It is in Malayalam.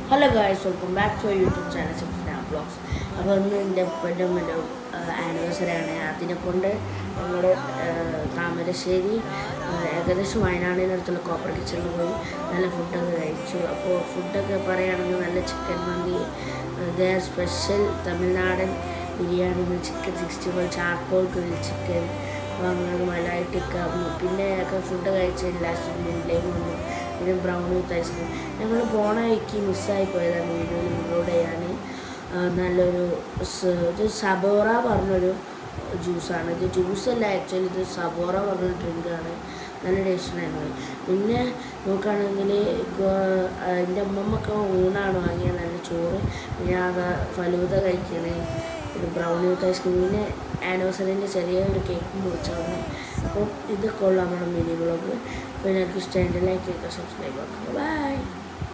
Hello guys, welcome back to YouTube channel സിംപ്നാ ബ്ലോഗ്സ്. അപ്പോൾ ഇന്ന് എൻ്റെ ഉപ്പൻ്റെ ഒരു ആനിവേഴ്സറി ആണ്. അതിനെ കൊണ്ട് ഞങ്ങൾ താമരശ്ശേരി ഏകദേശം വയനാടിനടുത്തുള്ള കോപ്പർ കിച്ചണിൽ പോയി നല്ല ഫുഡൊക്കെ കഴിച്ചു. അപ്പോൾ ഫുഡൊക്കെ പറയുകയാണെങ്കിൽ നല്ല ചിക്കൻ മന്തി, ദർ സ്പെഷ്യൽ തമിഴ്നാടൻ biryani, chicken 65, charcoal grill chicken, അങ്ങനെ മലായി ടിക്ക, പിന്നെ ഒക്കെ ഫുഡ് കഴിച്ച ലാസ്റ്റ് മുണ്ടിലേക്ക് വന്നു. പിന്നെ ബ്രൗൺ വിത്ത് ഐസ്ക്രീം. ഞങ്ങൾ പോണ വഴിക്ക് മിസ്സായി പോയതാണ് വീഡിയോയിൽ ഇൻക്ലൂഡ് ചെയ്യാൻ. നല്ലൊരു ഇത് സബോറ പറഞ്ഞൊരു ജ്യൂസാണ്. ഇത് ജ്യൂസല്ല, ആക്ച്വലി ഇത് സബോറ പറഞ്ഞൊരു ഡ്രിങ്കാണ്. നല്ല ടേസ്റ്റുണ്ടായിരുന്നു. പിന്നെ നോക്കുകയാണെങ്കിൽ എൻ്റെ അമ്മമ്മൊക്കെ ഊണാണ് വാങ്ങിയത്. നല്ല ചോറ്, പിന്നെ അത് ഫലൂദ കഴിക്കണേ, ഒരു ബ്രൗണി വിത്ത് ഐസ്ക്രീം, പിന്നെ ആനിവേഴ്സറിൻ്റെ ചെറിയൊരു കേക്ക് മുറിച്ചാണ്. അപ്പോൾ ഇതൊക്കെ ഉള്ള നമ്മുടെ മിനി വ്ളോഗ്. അപ്പോൾ എനിക്ക് ഇഷ്ടമായിട്ട് ലൈക്ക് ചെയ്യുക, സബ്സ്ക്രൈബ് ആക്കുക. ബൈ.